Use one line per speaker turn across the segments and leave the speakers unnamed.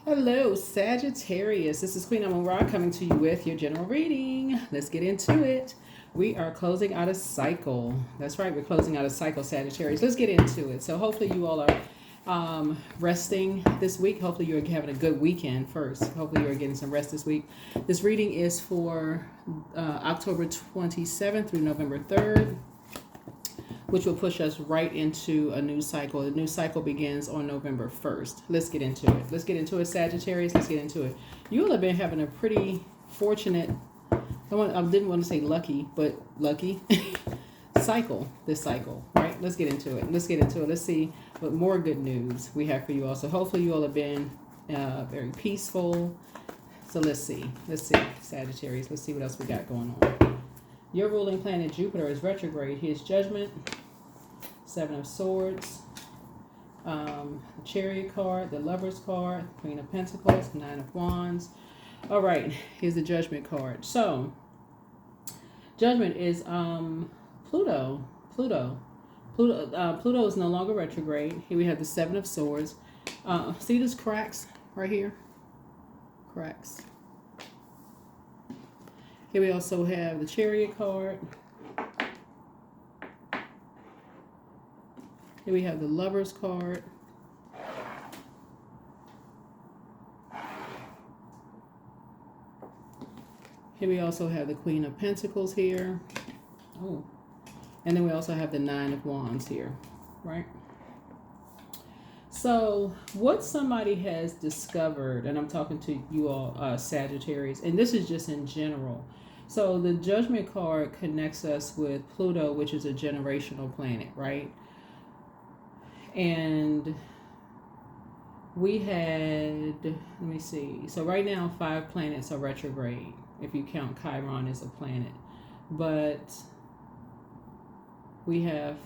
Hello, Sagittarius. This is Queen Amun Ra coming to you with your general reading. Let's get into it. We are closing out a cycle. That's right, we're closing out a cycle, Sagittarius. Let's get into it. So, hopefully, you all are resting this week. Hopefully, you're having a good weekend first. Hopefully, you're getting some rest this week. This reading is for October 27th through November 3rd, which will push us right into a new cycle. The new cycle begins on November 1st. Let's get into it. Let's get into it, Sagittarius. Let's get into it. You will have been having a pretty fortunate, I didn't want to say lucky, but lucky cycle, this cycle, right? Let's get into it. Let's get into it. Let's see what more good news we have for you all. So hopefully you all have been very peaceful. So let's see, Sagittarius. Let's see what else we got going on. Your ruling planet Jupiter is retrograde. His judgment, Seven of Swords, the Chariot card, the Lover's card, Queen of Pentacles, Nine of Wands. All right, here's the Judgment card. So, Judgment is Pluto. Pluto is no longer retrograde. Here we have the Seven of Swords. See these cracks right here? Cracks. Here we also have the Chariot card. Here we have the Lover's card. Here we also have the Queen of Pentacles here. Oh. And then we also have the Nine of Wands here, right? So what somebody has discovered, and I'm talking to you all, Sagittarius, and this is just in general. So the Judgment card connects us with Pluto, which is a generational planet, right? And we had, let me see. So right now, 5 planets are retrograde, if you count Chiron as a planet. But we have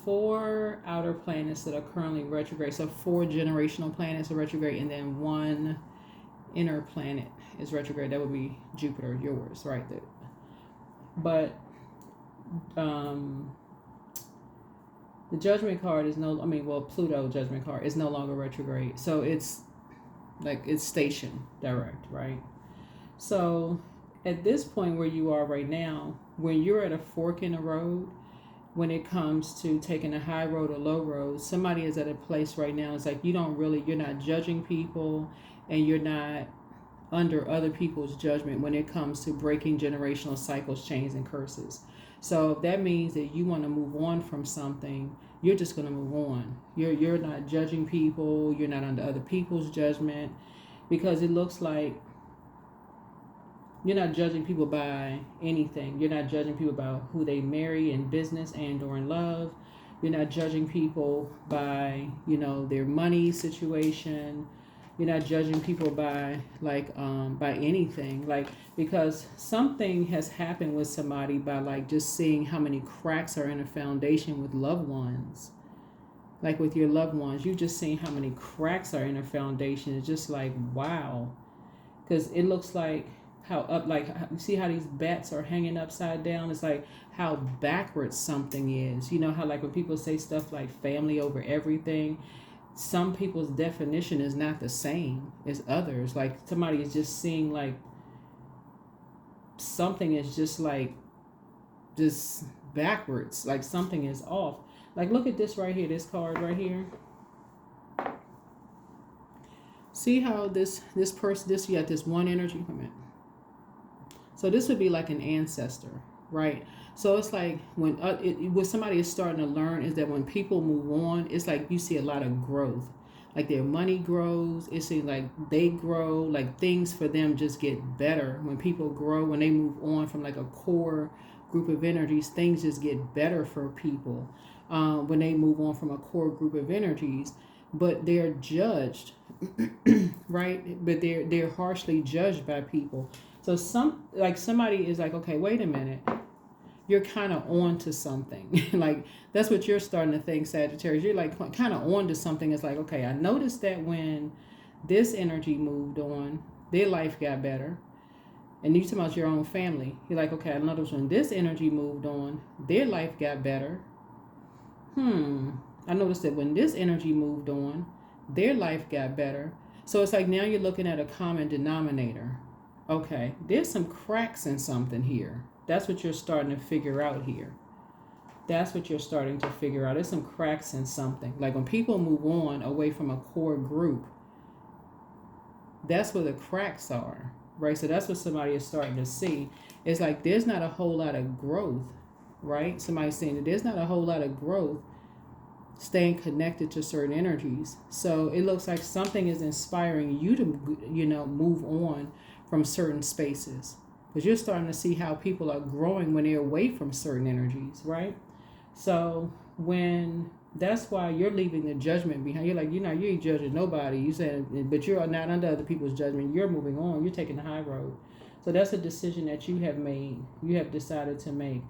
4 outer planets that are currently retrograde. So 4 generational planets are retrograde, and then 1 inner planet is retrograde. That would be Jupiter, yours, right there. But the Judgment card is Pluto Judgment card is no longer retrograde. So it's stationed direct, right? So at this point where you are right now, when you're at a fork in the road, when it comes to taking a high road or low road, somebody is at a place right now. It's like you're not judging people, and you're not under other people's judgment when it comes to breaking generational cycles, chains, and curses. So if that means that you want to move on from something, you're just going to move on. You're not judging people. You're not under other people's judgment, because it looks like you're not judging people by anything. You're not judging people by who they marry in business and or in love. You're not judging people by, their money situation. You're not judging people by by anything, because something has happened with somebody by just seeing how many cracks are in a foundation with loved ones. Like with your loved ones, you just seen how many cracks are in a foundation. It's just like, wow. Because it looks like you see how these bats are hanging upside down? It's like how backwards something is. You know how when people say stuff like family over everything, some people's definition is not the same as others. Like somebody is just seeing something is just backwards, like something is off. Like look at this right here, this card right here. See how this person, you got this one energy. Wait a minute. So this would be like an ancestor, right? So it's like what somebody is starting to learn is that when people move on, it's like you see a lot of growth. Like their money grows. It seems like they grow. Like things for them just get better. When people grow, when they move on from a core group of energies, things just get better for people. When they move on from a core group of energies, but they're judged, right? But they're harshly judged by people. So somebody is like, okay, wait a minute. You're kind of on to something. That's what you're starting to think, Sagittarius. You're kind of on to something. It's like, okay, I noticed that when this energy moved on, their life got better. And you talking about your own family. You're like, okay, I noticed when this energy moved on, their life got better. I noticed that when this energy moved on, their life got better. So it's like now you're looking at a common denominator. Okay, there's some cracks in something here. That's what you're starting to figure out here. That's what you're starting to figure out. There's some cracks in something. Like when people move on away from a core group, that's where the cracks are, right? So that's what somebody is starting to see. It's like there's not a whole lot of growth, right? Somebody's saying that there's not a whole lot of growth staying connected to certain energies. So it looks like something is inspiring you to, move on from certain spaces. Because you're starting to see how people are growing when they're away from certain energies, right? So that's why you're leaving the judgment behind. You're like, you ain't judging nobody. You said, but you're not under other people's judgment. You're moving on. You're taking the high road. So that's a decision that you have made. You have decided to make.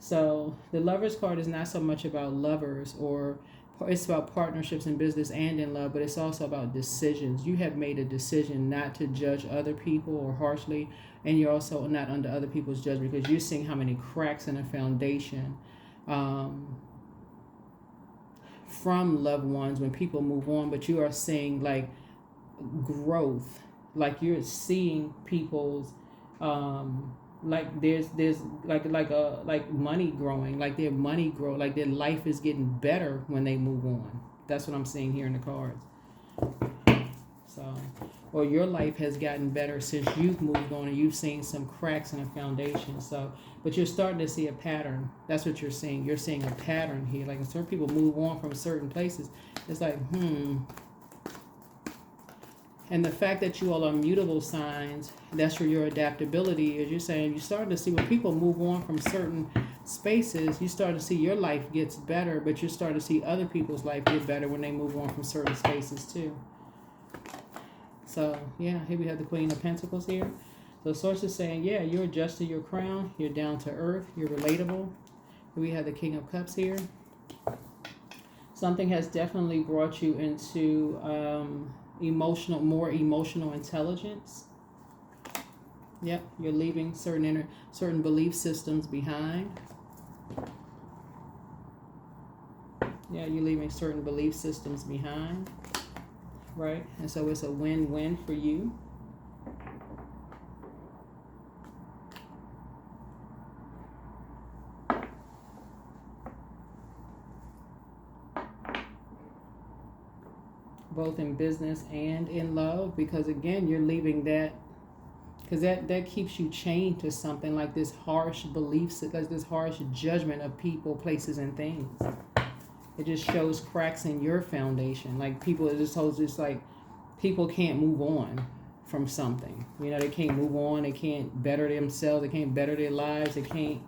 So the Lovers card is not so much about lovers, or it's about partnerships in business and in love, but it's also about decisions. You have made a decision not to judge other people or harshly, and you're also not under other people's judgment because you're seeing how many cracks in a foundation from loved ones when people move on, but you are seeing like growth, like you're seeing people's like there's like money growing, like their money grow, like their life is getting better when they move on. That's what I'm seeing here in the cards. So, or your life has gotten better since you've moved on and you've seen some cracks in a foundation. So, but you're starting to see a pattern. That's what you're seeing. You're seeing a pattern here. Like when certain people move on from certain places, it's like, And the fact that you all are mutable signs, that's where your adaptability is. You're saying you're starting to see when people move on from certain spaces, you start to see your life gets better, but you're starting to see other people's life get better when they move on from certain spaces too. So, yeah, here we have the Queen of Pentacles here. So Source is saying, yeah, you're adjusting your crown. You're down to earth. You're relatable. Here we have the King of Cups here. Something has definitely brought you into more emotional intelligence. Yep, you're leaving certain belief systems behind. Yeah, you're leaving certain belief systems behind. Right? And so it's a win-win for you. Both in business and in love, because again, you're leaving that, because that keeps you chained to something like this harsh beliefs, like this harsh judgment of people, places, and things. It just shows cracks in your foundation. Like people are just like people can't move on from something. They can't move on. They can't better themselves. They can't better their lives. They can't,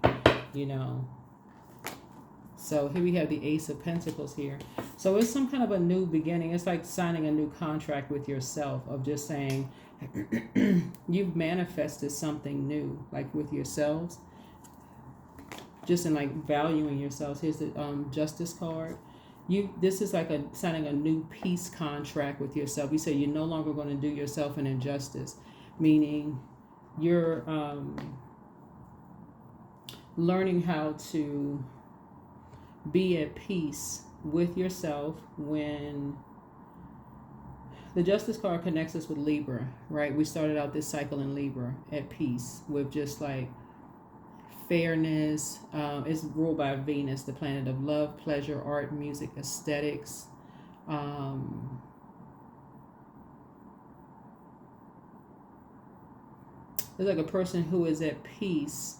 So here we have the Ace of Pentacles here. So it's some kind of a new beginning. It's like signing a new contract with yourself of just saying you've manifested something new, like with yourselves. Just in like valuing yourselves. Here's the Justice card. This is like signing a new peace contract with yourself. You say you're no longer going to do yourself an injustice, meaning you're learning how to be at peace with yourself. When the Justice card connects us with Libra, right? We started out this cycle in Libra, at peace with just like fairness. It's ruled by Venus, the planet of love, pleasure, art, music, aesthetics. It's like a person who is at peace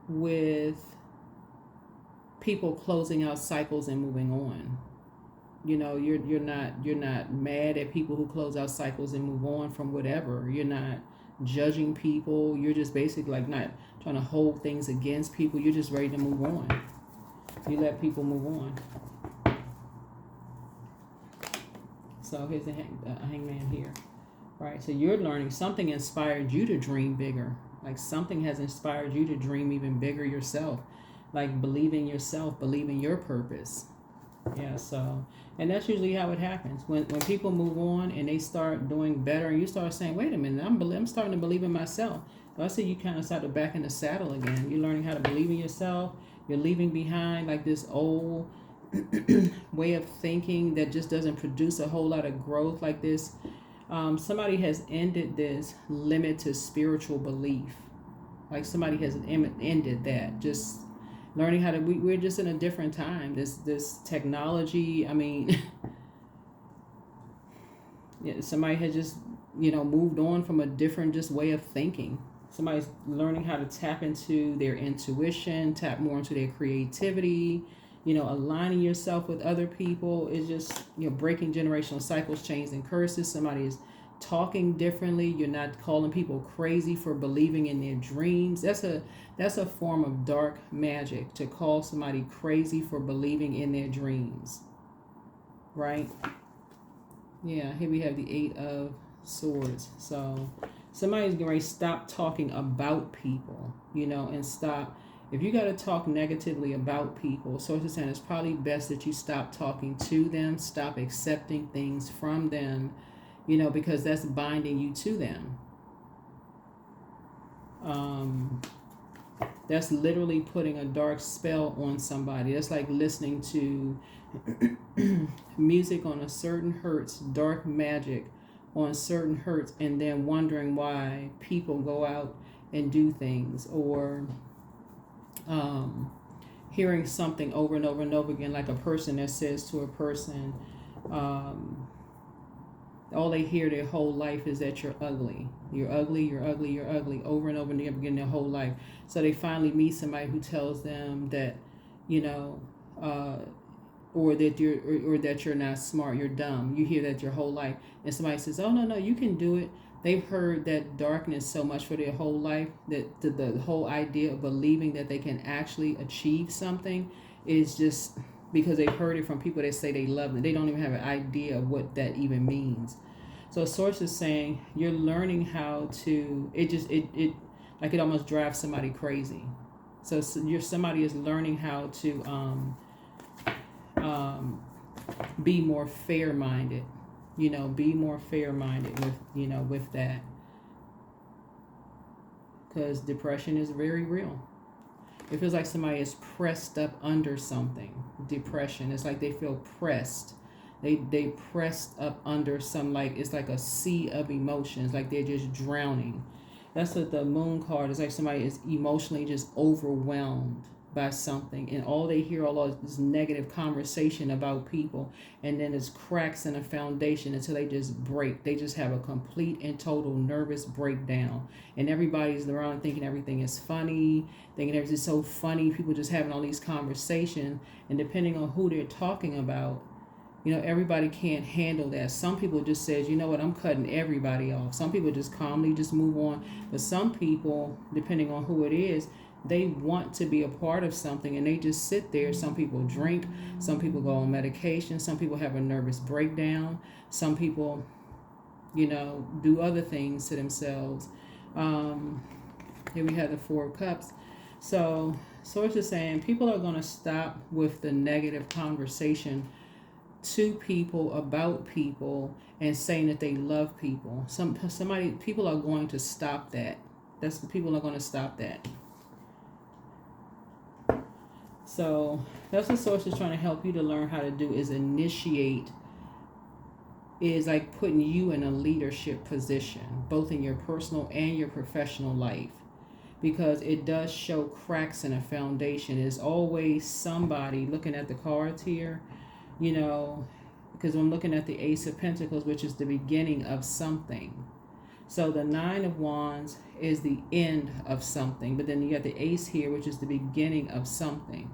with people closing out cycles and moving on. You're not mad at people who close out cycles and move on from whatever. You're not judging people. You're just basically like not trying to hold things against people. You're just ready to move on. You let people move on. So here's a hangman here. Right, so you're learning something inspired you to dream bigger. Like something has inspired you to dream even bigger yourself. Like believing yourself, believing your purpose. Yeah, so, and that's usually how it happens. When people move on and they start doing better, and you start saying, wait a minute, I'm starting to believe in myself. So I see you kind of start to back in the saddle again. You're learning how to believe in yourself. You're leaving behind like this old way of thinking that just doesn't produce a whole lot of growth, like this Somebody has ended this limit to spiritual belief. Like somebody has ended that. Just learning how to. We're just in a different time. This technology. I mean, yeah, somebody has just moved on from a different just way of thinking. Somebody's learning how to tap into their intuition, tap more into their creativity. Aligning yourself with other people is just breaking generational cycles, chains, and curses. Somebody is talking differently. You're not calling people crazy for believing in their dreams. That's a form of dark magic, to call somebody crazy for believing in their dreams, right? Yeah, here we have the 8 of Swords. So somebody's going to stop talking about people, and stop. If you got to talk negatively about people, sources saying it's probably best that you stop talking to them, stop accepting things from them, because that's binding you to them. That's literally putting a dark spell on somebody. That's like listening to music on a certain hertz, dark magic on certain hertz, and then wondering why people go out and do things, or hearing something over and over and over again, like a person that says to a person, all they hear their whole life is that you're ugly. You're ugly, you're ugly, you're ugly, over and over and over again their whole life. So they finally meet somebody who tells them that, or that you're not smart, you're dumb. You hear that your whole life. And somebody says, oh, no, you can do it. They've heard that darkness so much for their whole life that the whole idea of believing that they can actually achieve something is just because they've heard it from people that say they love them. They don't even have an idea of what that even means. So a source is saying you're learning how to, it almost drives somebody crazy. So somebody is learning how to be more fair-minded. Be more fair-minded with that. Because depression is very real. It feels like somebody is pressed up under something. Depression. It's like they feel pressed. They pressed up under some, like it's like a sea of emotions. Like they're just drowning. That's what the Moon card is. Like somebody is emotionally just overwhelmed by something, and all they hear all this negative conversation about people, and then it's cracks in a foundation until they just break. They just have a complete and total nervous breakdown, and everybody's around thinking everything is funny, thinking everything's so funny. People just having all these conversations, and depending on who they're talking about, everybody can't handle that. Some people just says, you know what, I'm cutting everybody off. Some people just calmly just move on, but some people, depending on who it is, they want to be a part of something, and they just sit there. Some people drink, some people go on medication, some people have a nervous breakdown, some people, do other things to themselves. Here we have the 4 of Cups. So it's just saying people are going to stop with the negative conversation to people about people and saying that they love people. People are going to stop that. People are going to stop that. So that's what source is trying to help you to learn how to do, is initiate, is like putting you in a leadership position, both in your personal and your professional life, because it does show cracks in a foundation. There's always somebody, looking at the cards here, because I'm looking at the Ace of Pentacles, which is the beginning of something. So the 9 of Wands is the end of something, but then you got the Ace here, which is the beginning of something.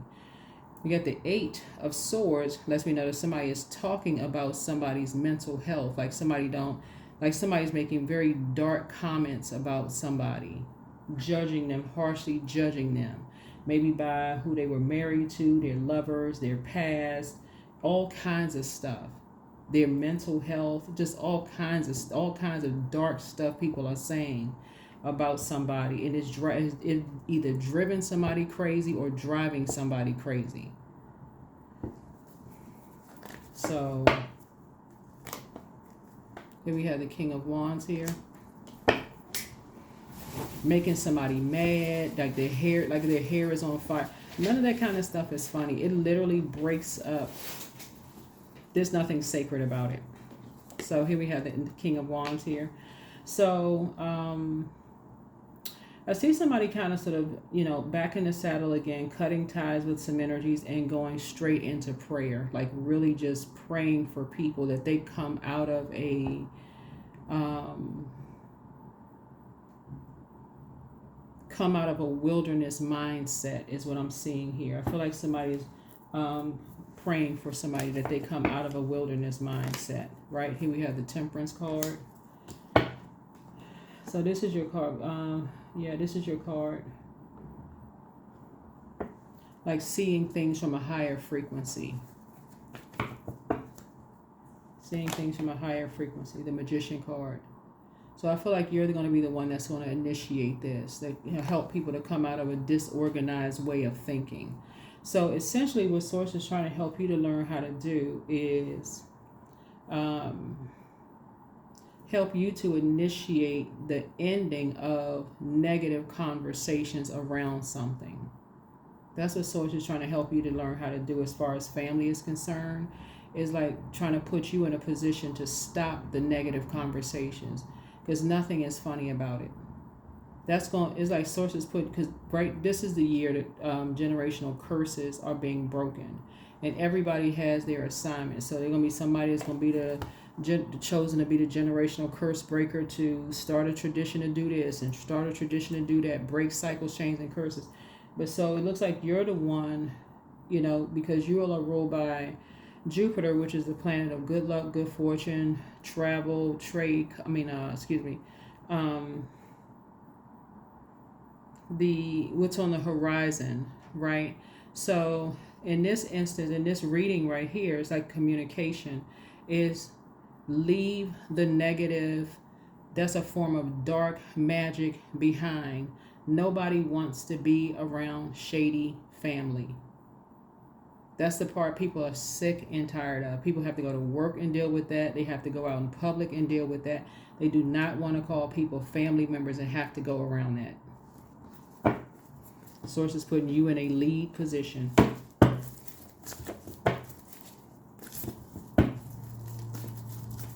You got the 8 of Swords, lets me know that somebody is talking about somebody's mental health, like somebody's making very dark comments about somebody, judging them, harshly judging them, maybe by who they were married to, their lovers, their past, all kinds of stuff. Their mental health, just all kinds of dark stuff people are saying about somebody, and it's either driven somebody crazy or driving somebody crazy. So here we have the King of Wands here, making somebody mad, like their hair is on fire. None of that kind of stuff is funny. It literally breaks up. There's nothing sacred about it. So here we have the King of Wands here. So I see somebody kind of sort of, you know, back in the saddle again, cutting ties with some energies and going straight into prayer, like really just praying for people that they come out of a wilderness mindset is what I'm seeing here. I feel like somebody's praying for somebody that they come out of a wilderness mindset. Right here we have the Temperance card. So this is your card. Yeah, this is your card. Like seeing things from a higher frequency. Seeing things from a higher frequency. The Magician card. So I feel like you're going to be the one that's going to initiate this. That, you know, help people to come out of a disorganized way of thinking. So essentially what Source is trying to help you to learn how to do is help you to initiate the ending of negative conversations around something. That's what Source is trying to help you to learn how to do as far as family is concerned. Is like trying to put you in a position to stop the negative conversations, because nothing is funny about it. That's going. It's like Source is put, because right, this is the year that generational curses are being broken, and everybody has their assignment. So there's gonna be somebody that's gonna be chosen to be the generational curse breaker, to start a tradition to do this and start a tradition to do that, break cycles, chains, and curses. But so it looks like you're the one, you know, because you all are ruled by Jupiter, which is the planet of good luck, good fortune, travel, trade. What's on the horizon, right? So in this instance, in this reading right here, it's like communication is leave the negative. That's a form of dark magic behind. Nobody wants to be around shady family. That's the part people are sick and tired of. People have to go to work and deal with that. They have to go out in public and deal with that. They do not want to call people family members and have to go around that. Source is putting you in a lead position.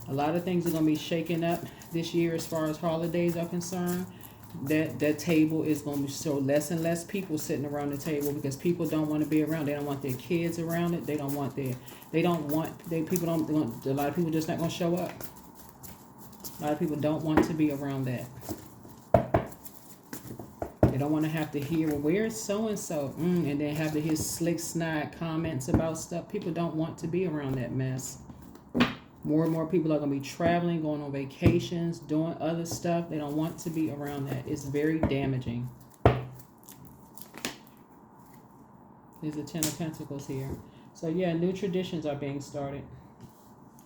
A lot of things are going to be shaken up this year as far as holidays are concerned. That table is going to show less and less people sitting around the table, because people don't want to be around. They don't want their kids around it. A lot of people just not going to show up. A lot of people don't want to be around that. They don't want to have to hear, well, where's so-and-so? And then have to hear slick snide comments about stuff. People don't want to be around that mess. More and more people are going to be traveling, going on vacations, doing other stuff. They don't want to be around that. It's very damaging. There's a 10 of Pentacles here. So yeah, new traditions are being started.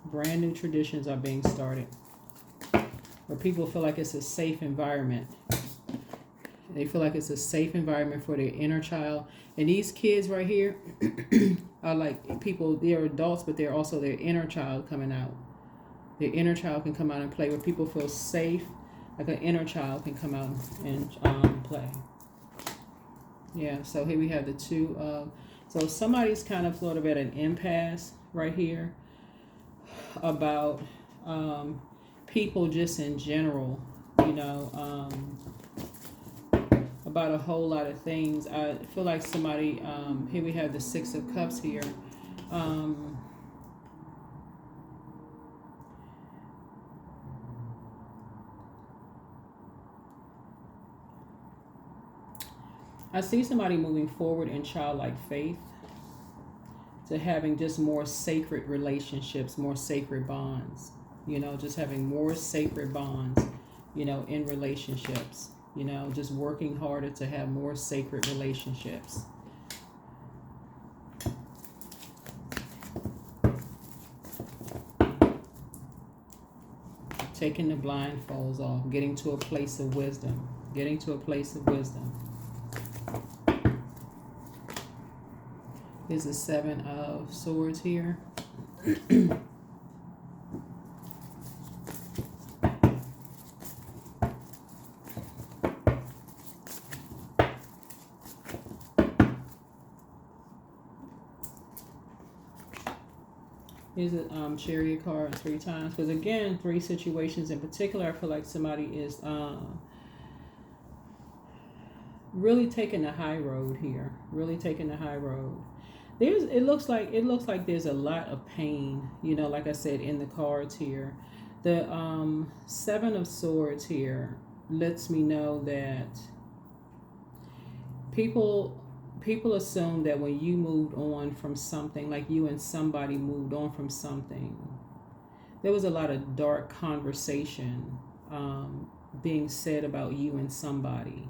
Brand new traditions are being started. Where people feel like it's a safe environment. They feel like it's a safe environment for their inner child. And these kids right here are like people, they're adults, but they're also their inner child coming out. Their inner child can come out and play, where people feel safe, like an inner child can come out and play. Yeah, so here we have the two of, so somebody's kind of sort of at an impasse right here about people just in general, you know, about a whole lot of things. I feel like somebody, here we have the Six of Cups here. I see somebody moving forward in childlike faith to having just more sacred relationships, more sacred bonds, you know, just having more sacred bonds, you know, in relationships. You know, just working harder to have more sacred relationships. Taking the blindfolds off, getting to a place of wisdom. Getting to a place of wisdom. There's a 7 of Swords here. Here's a chariot card 3 times. Because again, 3 situations in particular, I feel like somebody is really taking the high road here. Really taking the high road. It looks like there's a lot of pain, you know, like I said in the cards here. The 7 of Swords here lets me know that people assume that when you moved on from something, like you and somebody moved on from something, there was a lot of dark conversation being said about you and somebody,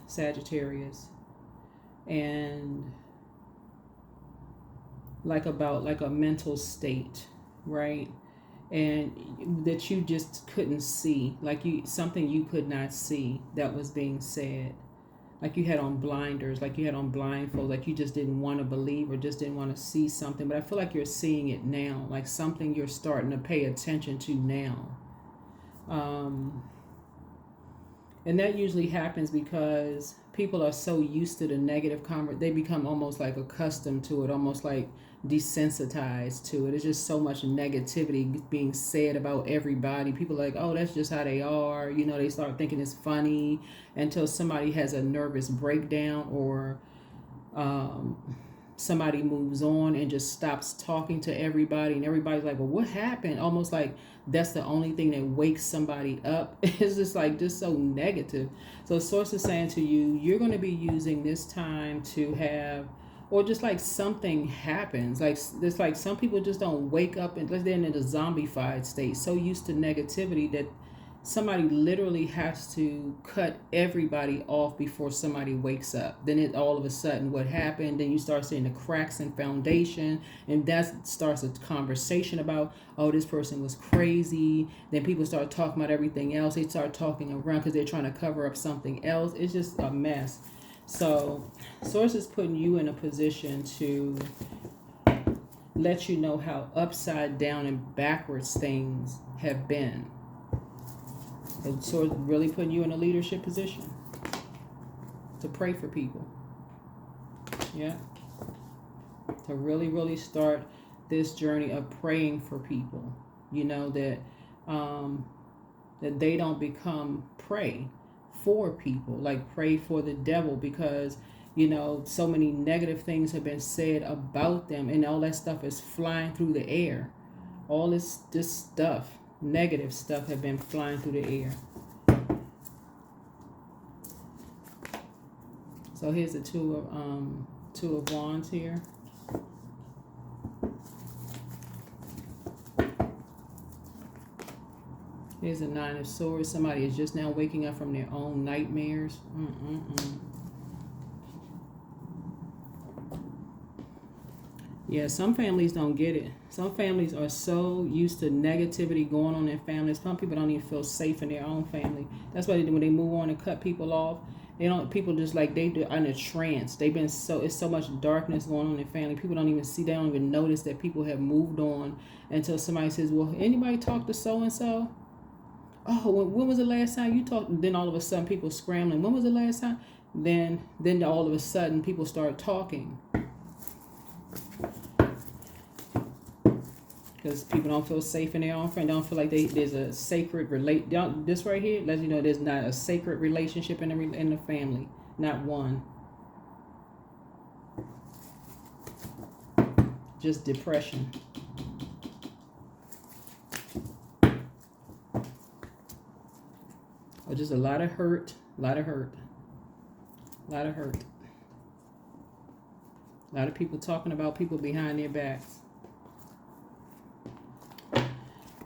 Sagittarius, and like about like a mental state, right? And that you just couldn't see, like something you could not see that was being said, like you had on blinders, like you had on blindfold, like you just didn't want to believe or just didn't want to see something. But I feel like you're seeing it now, like something you're starting to pay attention to now. And that usually happens because people are so used to the negative they become almost like accustomed to it, almost like desensitized to it. It's just so much negativity being said about everybody. People are like, oh, that's just how they are. You know, they start thinking it's funny until somebody has a nervous breakdown or somebody moves on and just stops talking to everybody, and everybody's like, well, what happened? Almost like that's the only thing that wakes somebody up. It's just so negative. So source is saying to you, you're going to be using this time to have, or just like something happens, like it's like some people just don't wake up unless they're in a zombified state, so used to negativity that somebody literally has to cut everybody off before somebody wakes up. Then it all of a sudden what happened, then you start seeing the cracks in foundation, and that starts a conversation about, oh, this person was crazy. Then people start talking about everything else. They start talking around because they're trying to cover up something else. It's just a mess. So source is putting you in a position to let you know how upside down and backwards things have been. So it's really putting you in a leadership position to pray for people. Yeah. To really, really start this journey of praying for people. You know, that they don't become prey for people, like pray for the devil, because, you know, so many negative things have been said about them, and all that stuff is flying through the air. All this stuff, negative stuff, have been flying through the air. So here's the two of Wands here. Here's the 9 of Swords. Somebody is just now waking up from their own nightmares. Yeah, some families don't get it. Some families are so used to negativity going on in families. Some people don't even feel safe in their own family. That's why when they move on and cut people off, people just like they do in a trance. It's so much darkness going on in family. People don't even see, they don't even notice that people have moved on until somebody says, well, anybody talk to so-and-so? Oh, when was the last time you talked? Then all of a sudden people scrambling. When was the last time? Then all of a sudden people start talking. Because people don't feel safe in their own friend. They don't feel like there's a sacred this right here lets you know there's not a sacred relationship in the family. Not one. Just depression. Or just a lot of hurt. A lot of people talking about people behind their backs.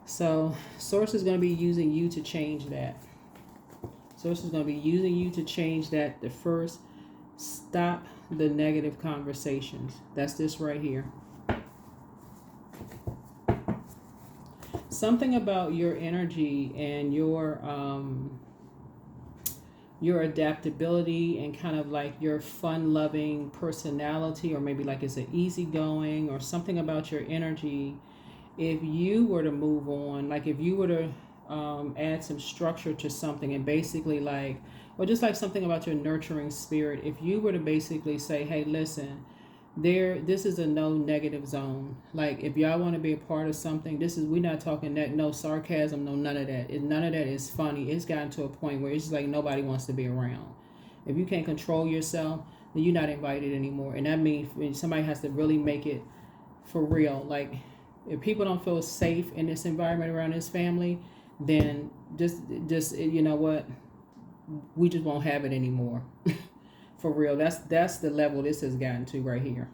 So source is going to be using you to change that. Source is going to be using you to change that. The first, stop the negative conversations. That's this right here. Something about your energy and your adaptability and kind of like your fun-loving personality, or maybe like it's an easygoing, or something about your energy. If you were to move on, like if you were to add some structure to something, and basically or just like something about your nurturing spirit, if you were to basically say, hey, listen, This is a no negative zone. Like if y'all want to be a part of something, we're not talking that, no sarcasm, no none of that. None of that is funny. It's gotten to a point where it's just like nobody wants to be around. If you can't control yourself, then you're not invited anymore. And that means somebody has to really make it for real. Like if people don't feel safe in this environment around this family, then just you know what, we just won't have it anymore. For real, that's the level this has gotten to right here.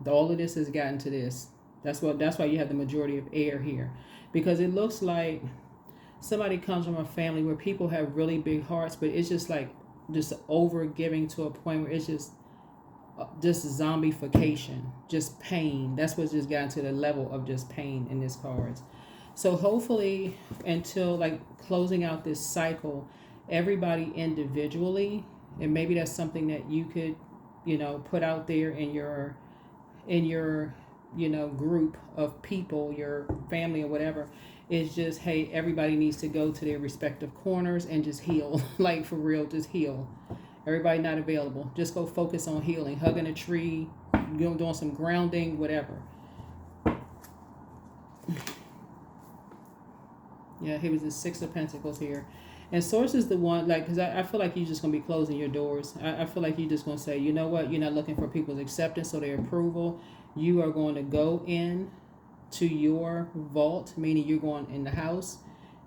All of this has gotten to this. That's why you have the majority of air here, because it looks like somebody comes from a family where people have really big hearts, but it's just like just over giving to a point where it's just zombification, just pain. That's what's just gotten to the level of just pain in this cards. So hopefully, until like closing out this cycle, everybody individually, and maybe that's something that you could, put out there in your group of people, your family or whatever, is just, hey, everybody needs to go to their respective corners and just heal. Like for real, just heal. Everybody not available, just go focus on healing, hugging a tree, doing some grounding, whatever. Yeah, he was the Six of Pentacles here. And Source is the one, like, because I feel like you're just going to be closing your doors. I feel like you're just going to say, you know what, you're not looking for people's acceptance or their approval. You are going to go in to your vault, meaning you're going in the house.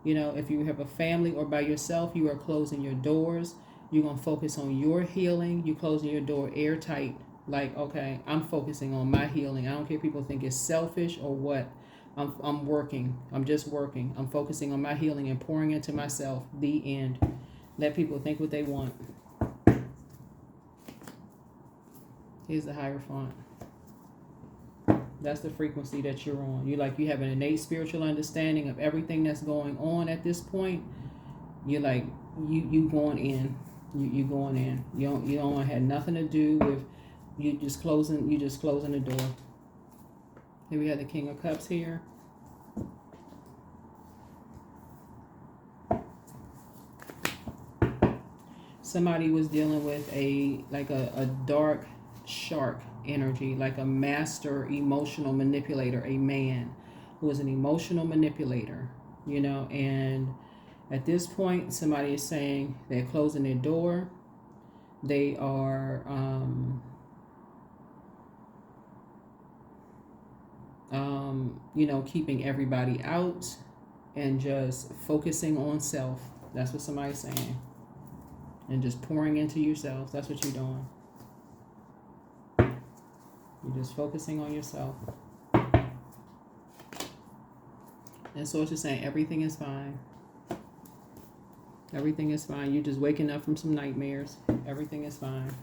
If you have a family or by yourself, you are closing your doors. You're going to focus on your healing. You're closing your door airtight. Like, okay, I'm focusing on my healing. I don't care if people think it's selfish or what. I'm working. I'm just working. I'm focusing on my healing and pouring into myself. The end. Let people think what they want. Here's the Hierophant. That's the frequency that you're on. You have an innate spiritual understanding of everything that's going on at this point. You're like, you going in. You going in. You don't want to have nothing to do with you just closing the door. Here we have the King of Cups here. Somebody was dealing with a dark shark energy, like a master emotional manipulator, a man who is an emotional manipulator, and at this point somebody is saying they're closing their door. They are keeping everybody out and just focusing on self. That's what somebody's saying. And just pouring into yourself. That's what you're doing. You're just focusing on yourself. And so it's just saying everything is fine. Everything is fine. You're just waking up from some nightmares. Everything is fine.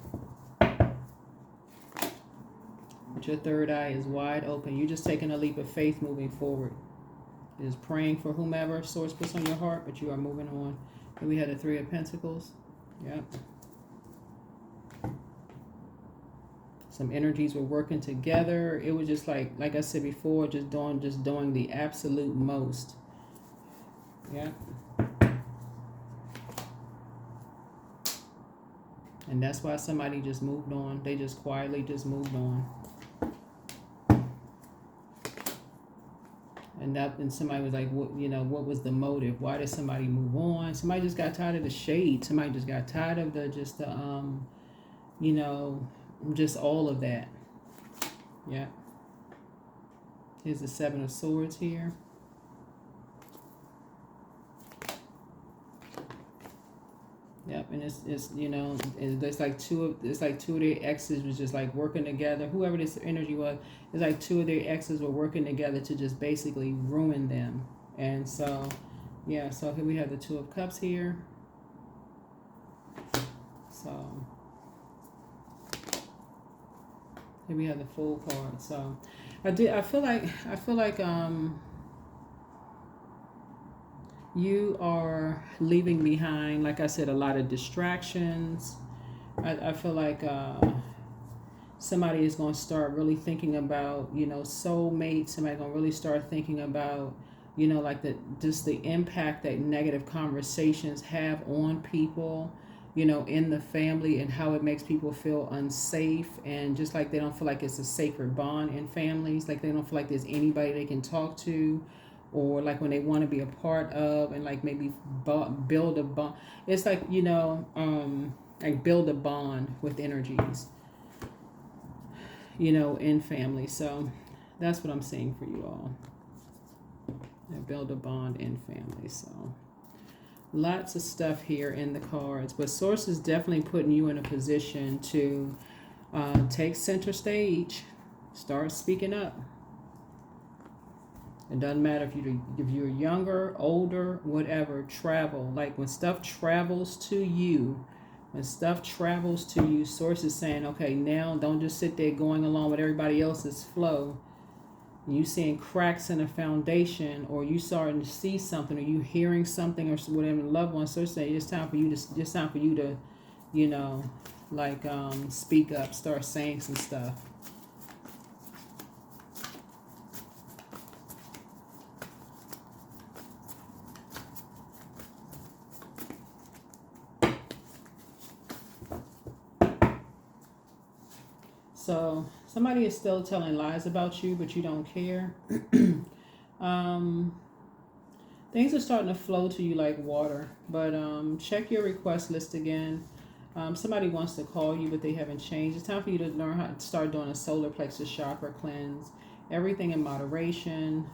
But your third eye is wide open. You're just taking a leap of faith moving forward. You're just praying for whomever Source puts on your heart, but you are moving on. And we had the Three of Pentacles. Yep. Some energies were working together. It was just like I said before, just doing the absolute most. Yeah. And that's why somebody just moved on. They just quietly just moved on. And somebody was like, what was the motive? Why did somebody move on? Somebody just got tired of the shade. Somebody just got tired of just all of that. Yeah. Here's the Seven of Swords here. Yep, and it's like two of their exes was just like working together. Whoever this energy was, it's like two of their exes were working together to just basically ruin them. And so, yeah, so here we have the Two of Cups here. So here we have the Fool card. So I feel like you are leaving behind, like I said, a lot of distractions. I feel like somebody is going to start really thinking about, soulmates. Somebody going to really start thinking about, like the impact that negative conversations have on people. in the family, and how it makes people feel unsafe, and just like they don't feel like it's a sacred bond in families, like they don't feel like there's anybody they can talk to, or like when they want to be a part of, and like maybe build a bond. It's like, like build a bond with energies, in family. So that's what I'm saying for you all. Build a bond in family. So lots of stuff here in the cards, but Source is definitely putting you in a position to take center stage, start speaking up. It doesn't matter if you're younger, older, whatever. Travel. Like when stuff travels to you, Source is saying, okay, now don't just sit there going along with everybody else's flow. You seeing cracks in a foundation, or you starting to see something, or you hearing something, or whatever. Loved ones, so say it's time for you to, speak up, start saying some stuff. So somebody is still telling lies about you, but you don't care. Things are starting to flow to you like water, but check your request list again. Somebody wants to call you, but they haven't changed. It's time for you to learn how to start doing a solar plexus chakra cleanse. Everything in moderation.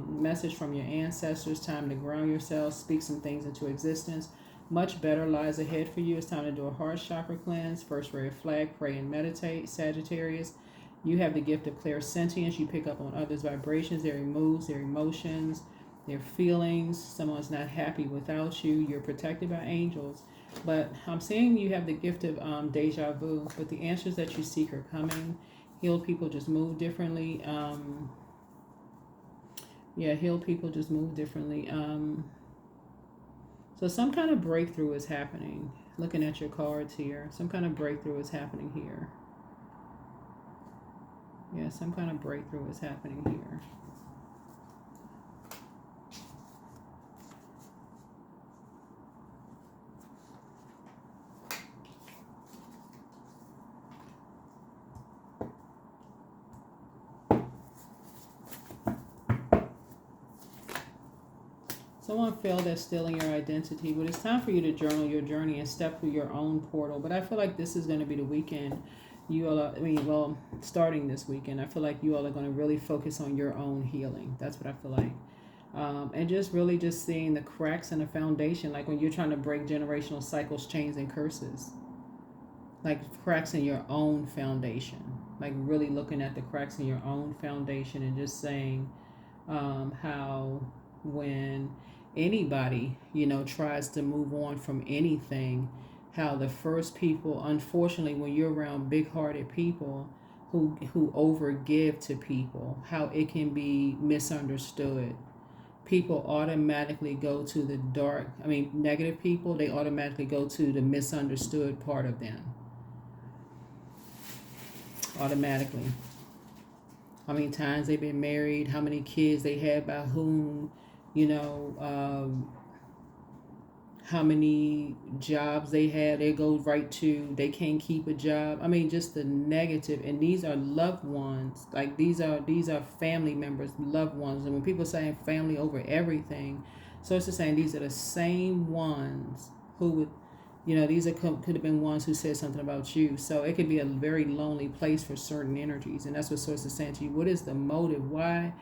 Message from your ancestors. Time to ground yourself. Speak some things into existence. Much better lies ahead for you. It's time to do a heart chakra cleanse. First red flag. Pray and meditate. Sagittarius. You have the gift of clairsentience. You pick up on others' vibrations, their moods, their emotions, their feelings. Someone's not happy without you. You're protected by angels. But I'm saying you have the gift of deja vu. But the answers that you seek are coming. Healed people just move differently. Healed people just move differently. So some kind of breakthrough is happening. Looking at your cards here. Some kind of breakthrough is happening here. Yeah, some kind of breakthrough is happening here. Someone failed at stealing your identity, but it's time for you to journal your journey and step through your own portal. But I feel like this is going to be the weekend. You all are, starting this weekend, I feel like you all are going to really focus on your own healing. That's what I feel like. And just really just seeing the cracks in the foundation, like when you're trying to break generational cycles, chains, and curses. Like cracks in your own foundation. Like really looking at the cracks in your own foundation and just saying how when anybody, tries to move on from anything, how the first people, unfortunately, when you're around big-hearted people who overgive to people, how it can be misunderstood. People automatically go to the negative people, they automatically go to the misunderstood part of them. Automatically. How many times they've been married, how many kids they had by whom, how many jobs they had, they go right to, they can't keep a job. Just the negative. And these are loved ones. Like these are family members, loved ones. And when people say family over everything, so it's just saying these are the same ones who would, these could have been ones who said something about you. So it could be a very lonely place for certain energies. And that's what Source is saying to you. What is the motive? Why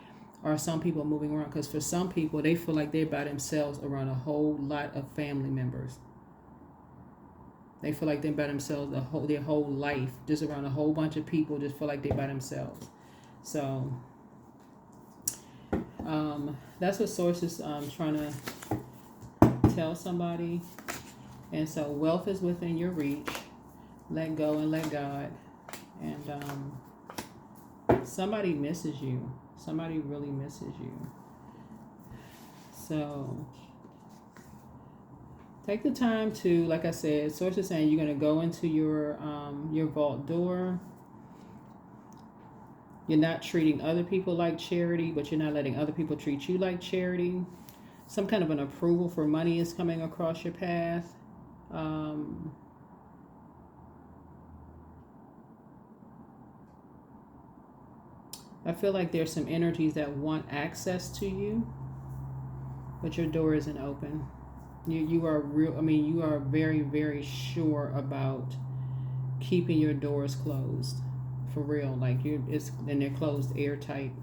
are some people moving around? Because for some people, they feel like they're by themselves around a whole lot of family members. They feel like they're by themselves their whole life, just around a whole bunch of people, just feel like they're by themselves. So that's what Source is trying to tell somebody. And so wealth is within your reach. Let go and let God. And somebody misses you. Somebody really misses you. So take the time to, like I said, Source is saying you're going to go into your vault door. You're not treating other people like charity, but you're not letting other people treat you like charity. Some kind of an approval for money is coming across your path. I feel like there's some energies that want access to you, but your door isn't open. You are real. I mean, you are very, very sure about keeping your doors closed, for real. Like and they're closed airtight.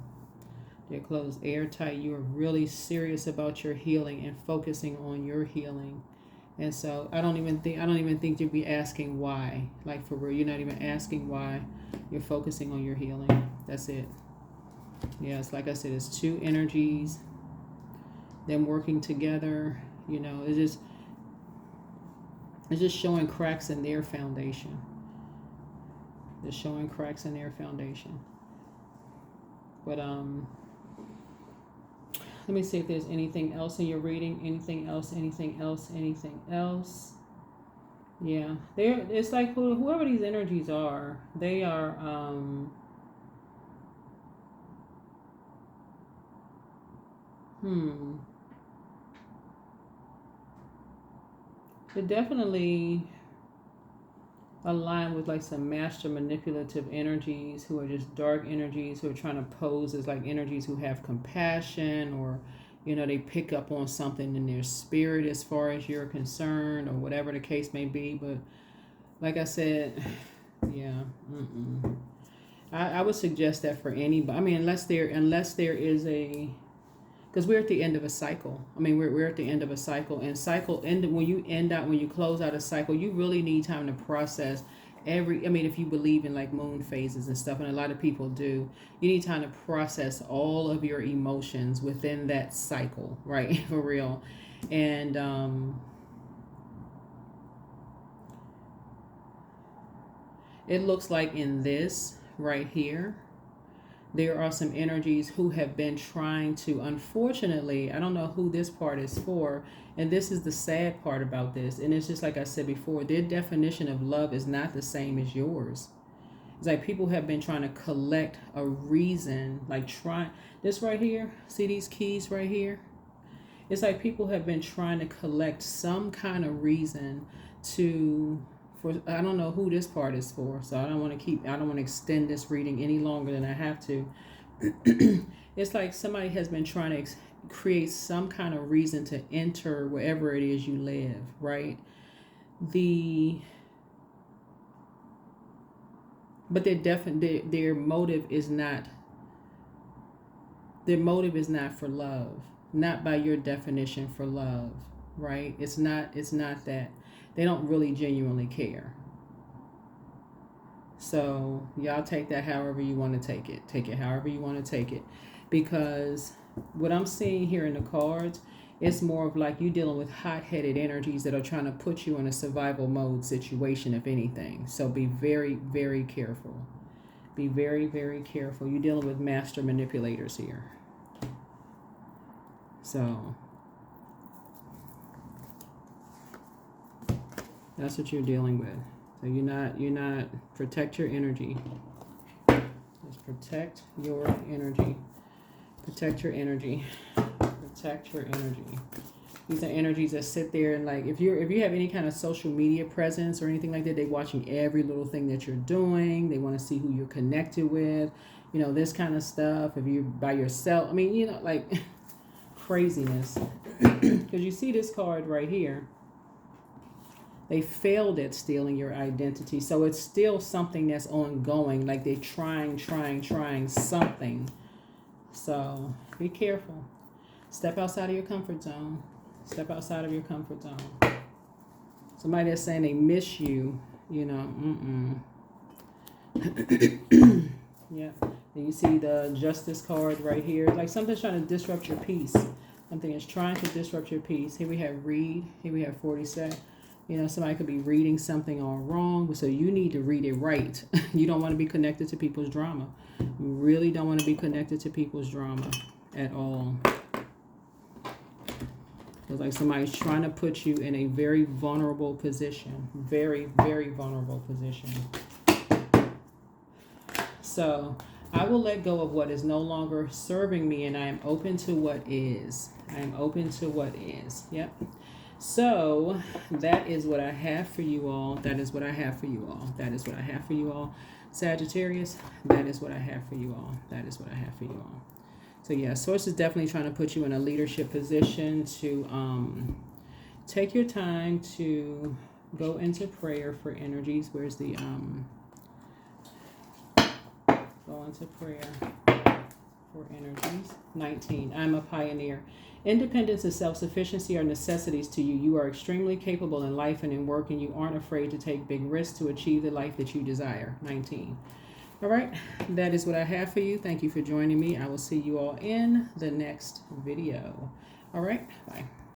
They're closed airtight. You are really serious about your healing and focusing on your healing. And so I don't even think you'd be asking why. Like, for real, you're not even asking why. You're focusing on your healing. That's it. Yes, like I said, it's two energies, them working together. You know, it's just showing cracks in their foundation. It's showing cracks in their foundation. But let me see if there's anything else in your reading. Anything else? Anything else? Anything else? Yeah, it's like whoever these energies are, they are they definitely align with like some master manipulative energies who are just dark energies who are trying to pose as like energies who have compassion, or you know, they pick up on something in their spirit as far as you're concerned, or whatever the case may be. But like I said, yeah, I would suggest that for anybody. I mean, unless there is a, because we're at the end of a cycle. I mean, we're at the end of a cycle, and when you close out a cycle, you really need time to process I mean, if you believe in like moon phases and stuff, and a lot of people do, you need time to process all of your emotions within that cycle, right? For real. And it looks like in this right here, there are some energies who have been trying to, unfortunately, I don't know who this part is for, and this is the sad part about this, and it's just like I said before, their definition of love is not the same as yours. It's like people have been trying to collect a reason, like this right here, see these keys right here? It's like people have been trying to collect some kind of reason I don't know who this part is for, so I don't want to extend this reading any longer than I have to. It's like somebody has been trying to create some kind of reason to enter wherever it is you live, right? But their motive is not for love, not by your definition for love, right? It's not that. They don't really genuinely care. So y'all take that however you want to take it. Take it however you want to take it. Because what I'm seeing here in the cards, it's more of like you dealing with hot-headed energies that are trying to put you in a survival mode situation, if anything. So be very, very careful. Be very, very careful. You're dealing with master manipulators here. So that's what you're dealing with. So you're not, protect your energy. Just protect your energy. Protect your energy. Protect your energy. These are energies that sit there and like, if you have any kind of social media presence or anything like that, they're watching every little thing that you're doing. They want to see who you're connected with, you know, this kind of stuff. If you're by yourself, I mean, you know, like craziness. Because you see this card right here. They failed at stealing your identity. So it's still something that's ongoing. Like they're trying something. So be careful. Step outside of your comfort zone. Step outside of your comfort zone. Somebody that's saying they miss you, you know, yeah. And you see the Justice card right here. Like something's trying to disrupt your peace. Something is trying to disrupt your peace. Here we have read. Here we have 47. You know, somebody could be reading something all wrong, so you need to read it right. You don't want to be connected to people's drama. You really don't want to be connected to people's drama at all. It's like somebody's trying to put you in a very vulnerable position. Very, very vulnerable position. So I will let go of what is no longer serving me, and I am open to what is. I am open to what is. Yep. So that is what I have for you all. That is what I have for you all. That is what I have for you all. Sagittarius, that is what I have for you all. That is what I have for you all. So yeah, Source is definitely trying to put you in a leadership position to take your time to go into prayer for energies. Where's the go into prayer for energies. 19. I'm a pioneer. Independence and self-sufficiency are necessities to you. You are extremely capable in life and in work, and you aren't afraid to take big risks to achieve the life that you desire. 19. All right, that is what I have for you. Thank you for joining me. I will see you all in the next video. All right, bye.